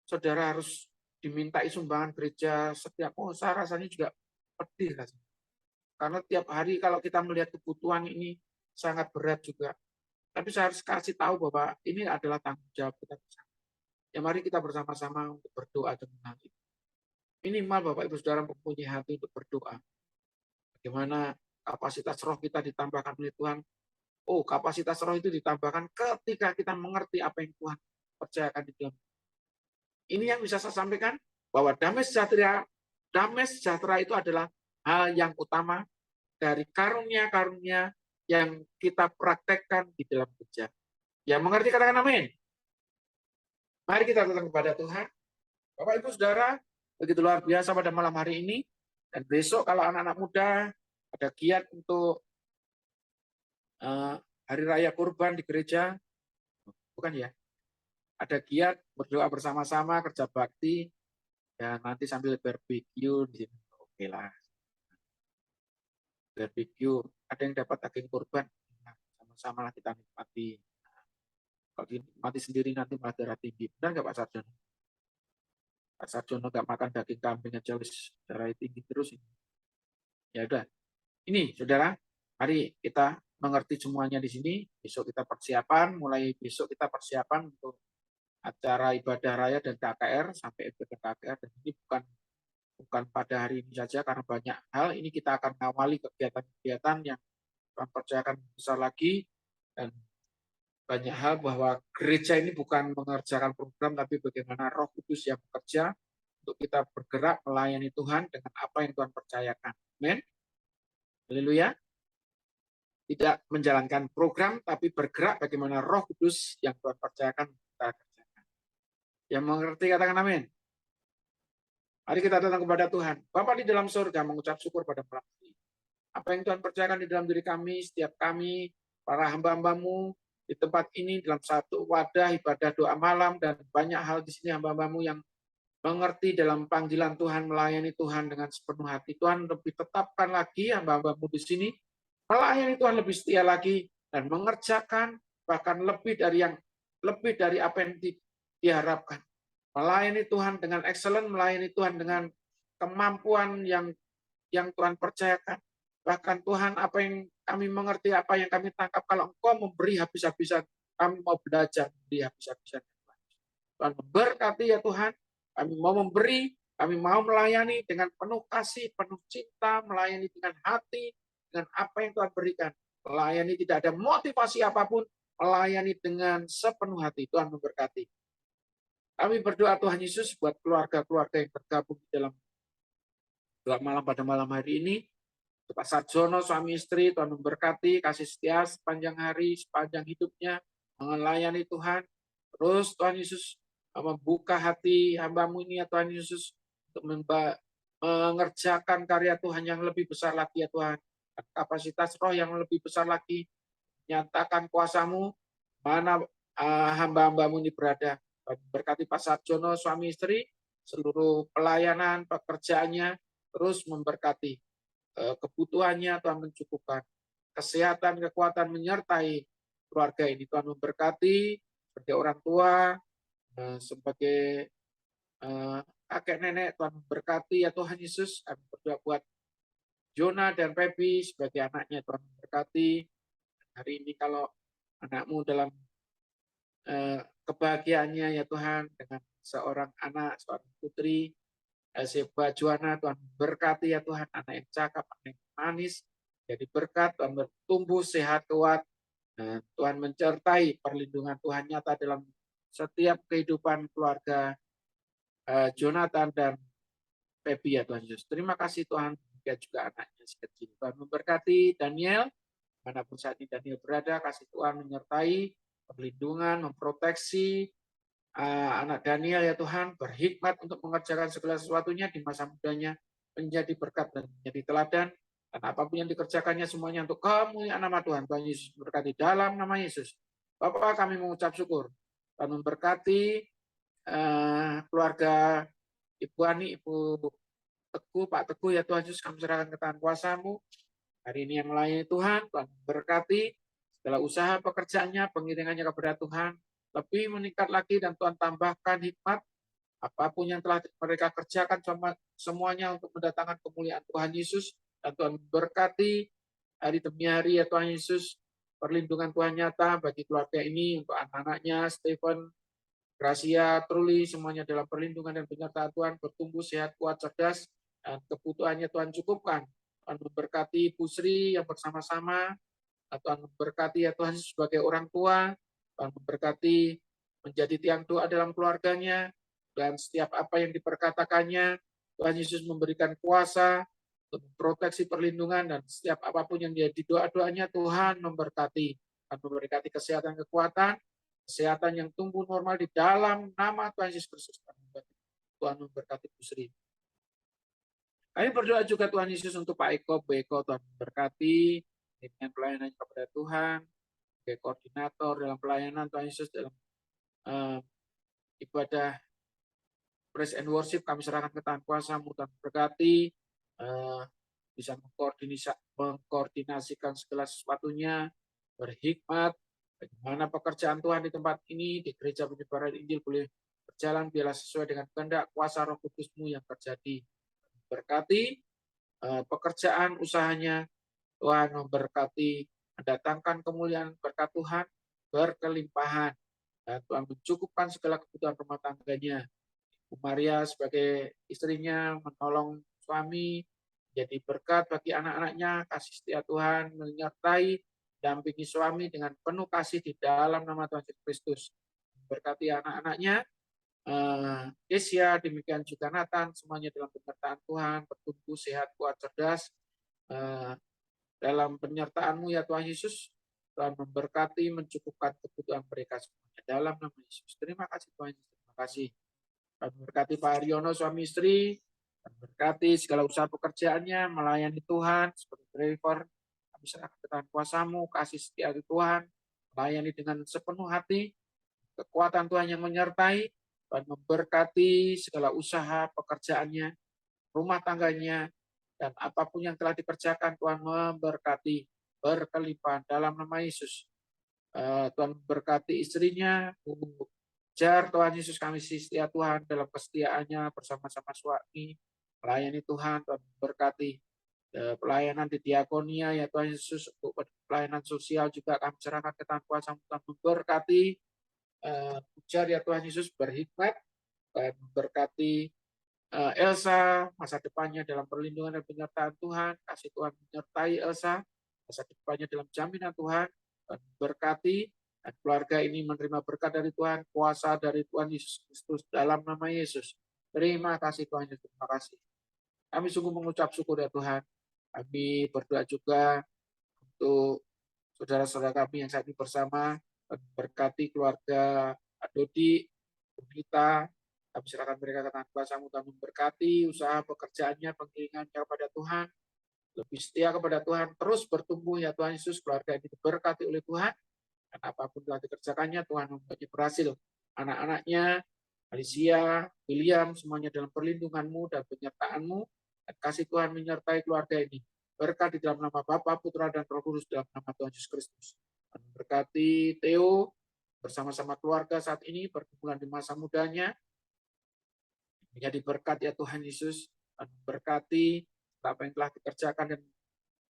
saudara harus dimintai sumbangan gereja setiap, saya rasanya juga pedih rasanya. Karena tiap hari kalau kita melihat kebutuhan ini sangat berat juga. Tapi saya harus kasih tahu bahwa ini adalah tanggung jawab kita bersama. Ya mari kita bersama-sama untuk berdoa dengan hal itu. Minimal Bapak Ibu Saudara mempunyai hati untuk berdoa. Bagaimana kapasitas roh kita ditambahkan oleh Tuhan. Kapasitas roh itu ditambahkan ketika kita mengerti apa yang Tuhan percayakan di dalam. Ini yang bisa saya sampaikan, bahwa damai sejahtera itu adalah hal yang utama dari karunia-karunia yang kita praktekkan di dalam gereja. Yang mengerti katakan amin. Mari kita datang kepada Tuhan. Bapak Ibu Saudara, begitu luar biasa pada malam hari ini. Dan besok kalau anak-anak muda ada giat untuk Hari Raya Kurban di gereja, bukan ya? Ada giat berdoa bersama-sama, kerja bakti, dan nanti sambil barbecue di sini. Oke lah. Barbecue, ada yang dapat daging kurban, sama-sama lah kita nikmati. Kalau dinikmati sendiri nanti malah darah tinggi. Benar nggak Pak Sarjono? Pak Sarjono nggak makan daging kambing aja wis darah tinggi terus ini. Ya udah. Ini saudara, mari kita mengerti semuanya di sini. Besok kita persiapan, mulai besok kita persiapan untuk acara ibadah raya dan KKR sampai ibadah KKR. Dan ini bukan pada hari ini saja, karena banyak hal ini kita akan mengawali kegiatan-kegiatan yang Tuhan percayakan besar lagi. Dan banyak hal bahwa gereja ini bukan mengerjakan program, tapi bagaimana Roh Kudus yang bekerja untuk kita bergerak melayani Tuhan dengan apa yang Tuhan percayakan. Amin. Haleluya. Tidak menjalankan program, tapi bergerak bagaimana Roh Kudus yang Tuhan percayakan kita kerjakan. Yang mengerti katakan amin. Mari kita datang kepada Tuhan. Bapa di dalam surga, mengucap syukur pada malam ini. Apa yang Tuhan percayakan di dalam diri kami, setiap kami, para hamba-hambamu, di tempat ini, dalam satu wadah ibadah doa malam, dan banyak hal di sini hamba-hambamu yang mengerti dalam panggilan Tuhan, melayani Tuhan dengan sepenuh hati. Tuhan lebih tetapkan lagi hamba-hambamu di sini, melayani Tuhan lebih setia lagi, dan mengerjakan bahkan lebih dari apa yang diharapkan. Melayani Tuhan dengan excellent, melayani Tuhan dengan kemampuan yang Tuhan percayakan. Bahkan Tuhan, apa yang kami mengerti, apa yang kami tangkap, kalau Engkau memberi habis-habisan, kami mau belajar memberi habis-habisan. Tuhan memberkati ya Tuhan, kami mau memberi, kami mau melayani dengan penuh kasih, penuh cinta, melayani dengan hati, dengan apa yang Tuhan berikan. Melayani tidak ada motivasi apapun, melayani dengan sepenuh hati. Tuhan memberkati. Kami berdoa Tuhan Yesus buat keluarga-keluarga yang tergabung di dalam doa malam pada malam hari ini. Pak Sarjono, suami istri, Tuhan memberkati, kasih setia sepanjang hari, sepanjang hidupnya, melayani Tuhan. Terus Tuhan Yesus membuka hati hamba-Mu ini ya Tuhan Yesus, untuk mengerjakan karya Tuhan yang lebih besar lagi ya Tuhan. kapasitas roh yang lebih besar lagi. Nyatakan kuasa-Mu mana hamba-hamba-Mu ini berada. Berkati Pak Sarjono, suami istri, seluruh pelayanan, pekerjaannya, terus memberkati kebutuhannya, Tuhan mencukupkan. Kesehatan, kekuatan menyertai keluarga ini. Tuhan memberkati sebagai orang tua, sebagai kakek nenek, Tuhan memberkati ya Tuhan Yesus. Kami berdoa buat Jonah dan Pepi sebagai anaknya, Tuhan memberkati. Hari ini kalau anakmu dalam kebahagiaannya ya Tuhan, dengan seorang anak, seorang putri, Seba Juana, Tuhan berkati ya Tuhan, anak yang cakap, anak yang manis, jadi berkat, Tuhan bertumbuh sehat, kuat, Tuhan menyertai perlindungan Tuhan nyata dalam setiap kehidupan keluarga Jonathan dan Pepi ya Tuhan Yesus. Terima kasih Tuhan, dia juga anaknya si kecil. Tuhan memberkati Daniel, manapun saat ini Daniel berada, kasih Tuhan menyertai, perlindungan, memproteksi anak Daniel ya Tuhan, berhikmat untuk mengerjakan segala sesuatunya di masa mudanya, menjadi berkat dan menjadi teladan, dan apapun yang dikerjakannya semuanya untuk kemuliaan nama Tuhan. Tuhan Yesus berkati dalam nama Yesus. Bapak, kami mengucap syukur dan memberkati keluarga Ibu Ani, Ibu Teguh, Pak Teguh ya Tuhan Yesus, kami serahkan ke tangan kuasa-Mu. Hari ini yang melayani Tuhan, Tuhan berkati segala usaha pekerjaannya, pengiringannya kepada Tuhan, lebih meningkat lagi dan Tuhan tambahkan hikmat, apapun yang telah mereka kerjakan semuanya untuk mendatangkan kemuliaan Tuhan Yesus, dan Tuhan berkati hari demi hari ya Tuhan Yesus, perlindungan Tuhan nyata bagi keluarga ini, untuk anak-anaknya, Stephen, Gracia, Truli, semuanya dalam perlindungan dan penyertaan Tuhan, bertumbuh sehat, kuat, cerdas, dan kebutuhannya Tuhan cukupkan. Tuhan memberkati Bu Sri yang bersama-sama, Tuhan memberkati ya Tuhan sebagai orang tua, Tuhan memberkati menjadi tiang doa dalam keluarganya, dan setiap apa yang diperkatakannya, Tuhan Yesus memberikan kuasa untuk proteksi perlindungan, dan setiap apapun yang dia di doa-doanya, Tuhan memberkati. Tuhan memberkati kesehatan, kekuatan, kesehatan yang tumbuh normal di dalam nama Tuhan Yesus Kristus. Tuhan memberkati Bu Sri. Kami berdoa juga Tuhan Yesus untuk Pak Eko, Bu Eko, Tuhan memberkati dengan pelayanan kepada Tuhan, sebagai koordinator dalam pelayanan Tuhan Yesus dalam ibadah praise and worship, kami serahkan ke tangan kuasa-Mu, Tuhan berkati, bisa mengkoordinasikan segala sesuatunya, berhikmat, bagaimana pekerjaan Tuhan di tempat ini, di gereja penyebaran Injil boleh berjalan, biarlah sesuai dengan kehendak kuasa Roh Kudus-Mu yang terjadi. Berkati pekerjaan usahanya, Tuhan memberkati, mendatangkan kemuliaan berkat Tuhan, berkelimpahan, dan Tuhan mencukupkan segala kebutuhan rumah tangganya. Bu Maria sebagai istrinya menolong suami, jadi berkat bagi anak-anaknya, kasih setia Tuhan menyertai, dampingi suami dengan penuh kasih di dalam nama Tuhan Yesus Kristus. Berkati anak-anaknya, Kesia, demikian juga Nathan, semuanya dalam penyertaan Tuhan, bertumbuh sehat, kuat, cerdas, dalam penyertaan-Mu ya Tuhan Yesus. Tuhan memberkati, mencukupkan kebutuhan mereka semuanya dalam nama Yesus. Terima kasih Tuhan Yesus, terima kasih. Tuhan memberkati Pak Haryono, suami istri, Tuhan memberkati segala usaha pekerjaannya, melayani Tuhan sebagai driver. Kami serahkan ke tangan kuasa-Mu, kasih setia Tuhan, melayani dengan sepenuh hati, kekuatan Tuhan yang menyertai, Tuhan memberkati segala usaha pekerjaannya, rumah tangganya, dan apapun yang telah dikerjakan, Tuhan memberkati, berkelimpahan dalam nama Yesus. Tuhan memberkati istrinya, Bu Jar, Tuhan Yesus, kami setia Tuhan dalam kesetiaannya bersama-sama suami, melayani Tuhan, Tuhan memberkati pelayanan di diakonia ya Tuhan Yesus, untuk pelayanan sosial juga kami serahkan ke tangan kuasa-Mu, Tuhan memberkati ujar ya Tuhan Yesus, berhikmat, dan memberkati Elsa, masa depannya dalam perlindungan dan penyertaan Tuhan, kasih Tuhan menyertai Elsa, masa depannya dalam jaminan Tuhan, dan berkati, dan keluarga ini menerima berkat dari Tuhan, kuasa dari Tuhan Yesus Kristus dalam nama Yesus. Terima kasih Tuhan Yesus, terima kasih. Kami sungguh mengucap syukur ya Tuhan. Kami berdoa juga untuk saudara-saudara kami yang saat ini bersama, dan berkati keluarga Dodi, Bunita, kami serahkan mereka ke tangan kuasa-Mu, Tuhan memberkati usaha pekerjaannya, pengiringannya kepada Tuhan, lebih setia kepada Tuhan, terus bertumbuh ya Tuhan Yesus, keluarga ini diberkati oleh Tuhan, dan apapun telah dikerjakannya, Tuhan membuatnya berhasil. Anak-anaknya, Alicia, William, semuanya dalam perlindungan-Mu dan penyertaan-Mu, dan kasih Tuhan menyertai keluarga ini. Berkat di dalam nama Bapa, Putra, dan Roh Kudus dalam nama Tuhan Yesus Kristus. Dan berkati Theo bersama-sama keluarga saat ini, pergumulan di masa mudanya, menjadi berkat ya Tuhan Yesus, dan berkati apa yang telah dikerjakan dan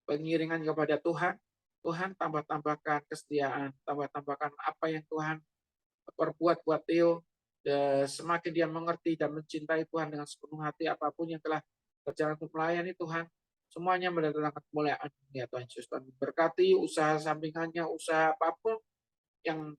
pengiringan kepada Tuhan. Tuhan tambah-tambahkan kesetiaan, tambah-tambahkan apa yang Tuhan perbuat buat Theo. Semakin dia mengerti dan mencintai Tuhan dengan sepenuh hati, apapun yang telah berjalan untuk melayani Tuhan, semuanya mendatangkan kemuliaan ya Tuhan Yesus. Dan berkati usaha sampingannya, usaha apapun yang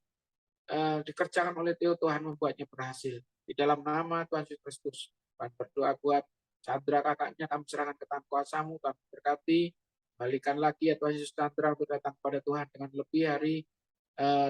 dikerjakan oleh Theo, Tuhan membuatnya berhasil. Di dalam nama Tuhan Yesus Kristus, Tuhan berdoa buat Chandra kakaknya, kami serahkan ke tangan kuasa-Mu, Tuhan berkati, balikan lagi ya Tuhan Yesus Chandra untuk datang kepada Tuhan dengan lebih hari.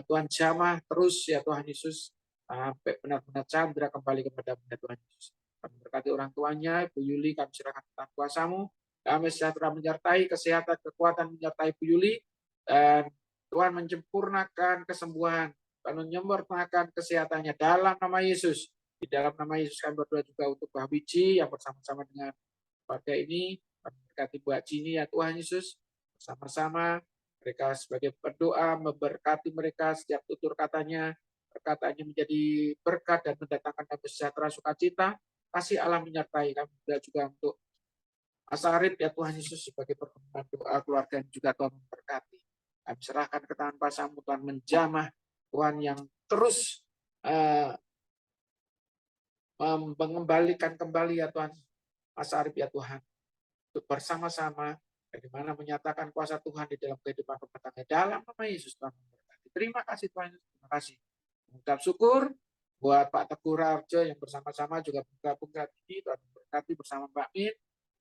Tuhan jamah terus ya Tuhan Yesus, sampai benar-benar Chandra kembali kepada Tuhan Yesus. Kami berkati orang tuanya, Ibu Yuli, kami serahkan ke tangan kuasa-Mu, kami sejahtera menyertai, kesehatan, kekuatan menyertai Ibu Yuli, dan Tuhan menyempurnakan kesembuhan, Tuhan menyempurnakan kesehatannya dalam nama Yesus. Di dalam nama Yesus kami berdoa juga untuk Mbak Wiji yang bersama-sama dengan keluarga ini, kami berkati Bu Haji ya Tuhan Yesus, bersama-sama mereka sebagai berdoa, memberkati mereka setiap tutur katanya, perkataannya menjadi berkat dan mendatangkan damai sejahtera sukacita, kasih Allah menyertai. Kami juga untuk Mas Arif ya Tuhan Yesus sebagai perkembangan doa keluarga juga Tuhan memberkati. Kami serahkan ke tangan kuasa-Mu, Tuhan menjamah, Tuhan yang terus mengembalikan kembali ya Tuhan Mas Arif ya Tuhan, untuk bersama-sama bagaimana menyatakan kuasa Tuhan di dalam kehidupan rumah tangga dalam nama Yesus. Tuhan memberkati. Terima kasih Tuhan, terima kasih. Mengucap syukur buat Pak Teguh Rarjo yang bersama-sama juga bergabung saat ini. Tuhan memberkati bersama Mbak Min.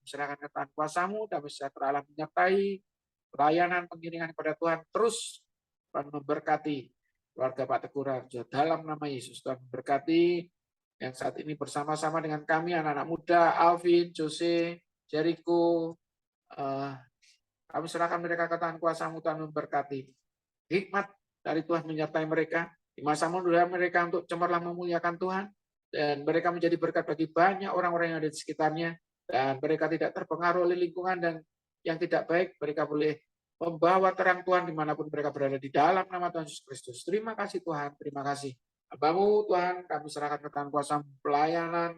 Serahkan ke tangan kuasa-Mu, damai sejahtera Allah menyertai pelayanan pengiringan kepada Tuhan terus. Tuhan memberkati keluarga Pak Teguh Rarjo dalam nama Yesus. Tuhan memberkati yang saat ini bersama-sama dengan kami, anak-anak muda, Alvin, Jose, Jericho, kami serahkan mereka ke tangan kuasa-Mu, Tuhan memberkati. Hikmat dari Tuhan menyertai mereka, di masa muda mereka untuk cemerlang memuliakan Tuhan, dan mereka menjadi berkat bagi banyak orang-orang yang ada di sekitarnya, dan mereka tidak terpengaruh oleh lingkungan dan yang tidak baik, mereka boleh membawa terang Tuhan dimanapun mereka berada di dalam nama Tuhan Yesus Kristus. Terima kasih Tuhan, terima kasih. Hamba-Mu Tuhan, kami serahkan ke tangan kuasa-Mu pelayanan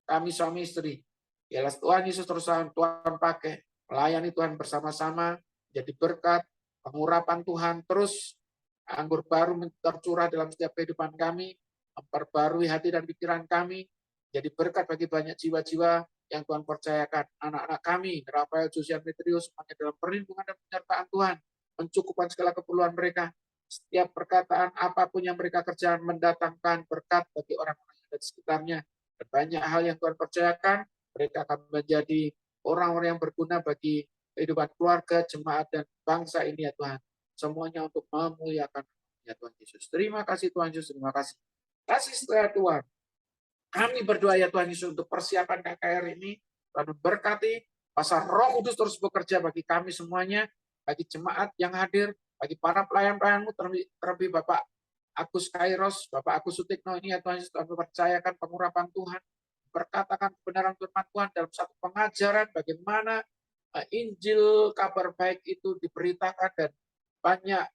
kami suami istri. Biarlah Tuhan Yesus terus Tuhan pakai melayani Tuhan bersama-sama, jadi berkat, pengurapan Tuhan terus, anggur baru tercurah dalam setiap kehidupan kami, memperbarui hati dan pikiran kami, jadi berkat bagi banyak jiwa-jiwa yang Tuhan percayakan. Anak-anak kami, Rafael, Josian, Petrius, semuanya dalam perlindungan dan penyertaan Tuhan, mencukupkan segala keperluan mereka. Setiap perkataan apapun yang mereka kerjakan mendatangkan berkat bagi orang-orang yang ada di sekitarnya. Dan banyak hal yang Tuhan percayakan, mereka akan menjadi orang-orang yang berguna bagi kehidupan keluarga, jemaat, dan bangsa ini ya Tuhan. Semuanya untuk memuliakan ya Tuhan Yesus. Terima kasih Tuhan Yesus, terima kasih. Kasih setia Tuhan. Kami berdoa ya Tuhan Yesus untuk persiapan KKR ini. Tuhan memberkati, pasal Roh Kudus terus bekerja bagi kami semuanya, bagi jemaat yang hadir, bagi para pelayan-pelayan-Mu, terlebih Bapak Agus Kairos, Bapak Agus Sutikno ini ya Tuhan Yesus, Tuhan mempercayakan pengurapan Tuhan, berkatakan kebenaran firman Tuhan dalam satu pengajaran bagaimana Injil kabar baik itu diberitakan, dan banyak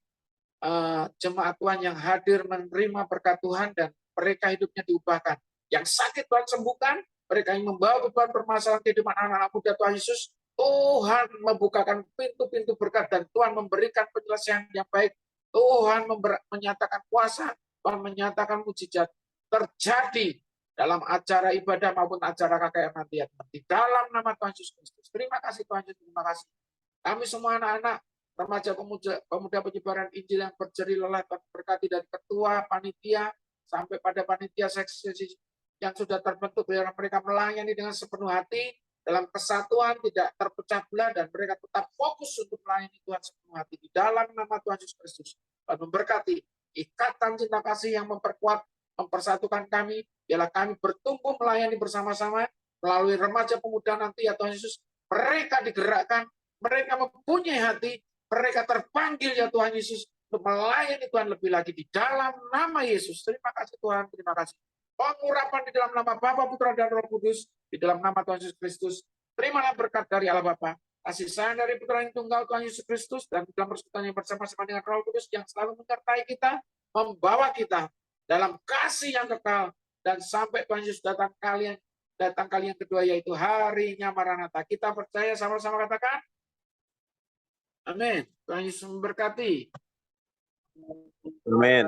jemaat Tuhan yang hadir menerima berkat Tuhan dan mereka hidupnya diubahkan. Yang sakit Tuhan sembuhkan, mereka yang membawa beban permasalahan kehidupan anak-anak muda Tuhan Yesus, Tuhan membukakan pintu-pintu berkat dan Tuhan memberikan penyelesaian yang baik. Tuhan menyatakan kuasa, Tuhan menyatakan mujizat terjadi dalam acara ibadah maupun acara KKR nanti di dalam nama Tuhan Yesus Kristus. Terima kasih Tuhan Yesus, terima kasih. Kami semua anak-anak, remaja pemuda penyebaran Injil yang berjeri lelah, berkati dari ketua panitia sampai pada panitia seksi yang sudah terbentuk, biar mereka melayani dengan sepenuh hati dalam kesatuan, tidak terpecah belah, dan mereka tetap fokus untuk melayani Tuhan sepenuh hati di dalam nama Tuhan Yesus Kristus. Dan memberkati ikatan cinta kasih yang memperkuat, mempersatukan kami, biarlah kami bertumbuh melayani bersama-sama melalui remaja pemuda nanti ya Tuhan Yesus. Mereka digerakkan, mereka mempunyai hati, mereka terpanggil ya Tuhan Yesus untuk melayani Tuhan lebih lagi di dalam nama Yesus. Terima kasih Tuhan, terima kasih. Pengurapan di dalam nama Bapa, Putra, dan Roh Kudus, di dalam nama Tuhan Yesus Kristus. Terimalah berkat dari Allah Bapa, kasih sayang dari Putra yang tunggal Tuhan Yesus Kristus, dan dalam persekutuan yang bersama-sama dengan Roh Kudus yang selalu menyertai kita, membawa kita dalam kasih yang kekal, dan sampai Tuhan Yesus datang kali yang kedua, yaitu harinya Maranatha. Kita percaya sama-sama katakan, amin. Tuhan Yesus memberkati. Amin.